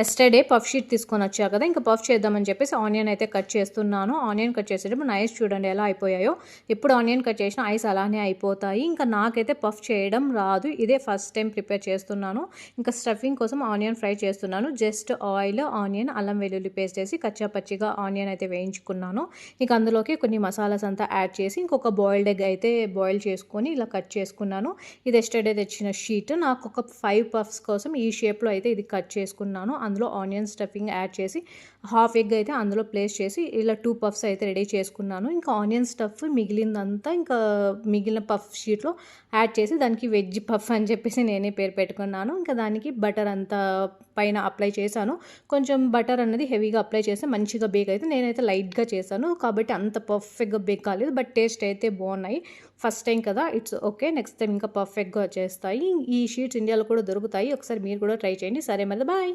Yesterday puff sheet తీసుకొని వచ్చా కదా, ఇంకా పఫ్ చేద్దామని చెప్పేసి ఆనియన్ అయితే కట్ చేస్తున్నాను. ఆనియన్ కట్ చేసేటప్పుడు నా ఐస్ చూడండి ఎలా అయిపోయాయో. ఎప్పుడు ఆనియన్ కట్ చేసినా ఐస్ అలానే అయిపోతాయి. ఇంకా నాకైతే పఫ్ చేయడం రాదు. ఇదే ఫస్ట్ టైం ప్రిపేర్ చేస్తున్నాను. ఇంకా స్టఫింగ్ కోసం ఆనియన్ ఫ్రై చేస్తున్నాను. జస్ట్ ఆయిల్, ఆనియన్, అల్లం వెల్లుల్లి పేస్ట్ వేసి కచ్చా పచ్చిగా ఆనియన్ అయితే వేయించుకున్నాను. ఇంకా అందులోకి కొన్ని మసాలాస్ అంతా యాడ్ చేసి ఇంకొక బాయిల్డ్ ఎగ్ అయితే బాయిల్ చేసుకొని ఇలా కట్ చేసుకున్నాను. ఇది ఎస్టర్డే తెచ్చిన షీట్. నాకు ఒక 5 పఫ్స్ కోసం ఈ షేప్లో అయితే ఇది కట్ చేసుకున్నాను. అందులో ఆనియన్ స్టఫింగ్ యాడ్ చేసి హాఫ్ ఎగ్ అయితే అందులో ప్లేస్ చేసి ఇలా 2 పఫ్స్ అయితే రెడీ చేసుకున్నాను. ఇంకా ఆనియన్ స్టఫ్ మిగిలిందంతా ఇంకా మిగిలిన పఫ్ షీట్లో యాడ్ చేసి దానికి వెజ్ పఫ్ అని చెప్పేసి నేనే పేరు పెట్టుకున్నాను. ఇంకా దానికి బటర్ అంతా పైన అప్లై చేశాను. కొంచెం బటర్ అన్నది హెవీగా అప్లై చేస్తే మంచిగా బేక్ అయితే నేనైతే లైట్గా చేశాను కాబట్టి అంత పర్ఫెక్ట్గా బేక్ కాలేదు. బట్ టేస్ట్ అయితే బాగున్నాయి. ఫస్ట్ టైం కదా, ఇట్స్ ఓకే. నెక్స్ట్ టైం ఇంకా పర్ఫెక్ట్గా చేస్తాయి. ఈ షీట్స్ ఇండియాలో కూడా దొరుకుతాయి. ఒకసారి మీరు కూడా ట్రై చేయండి. సరే మరి బాయ్.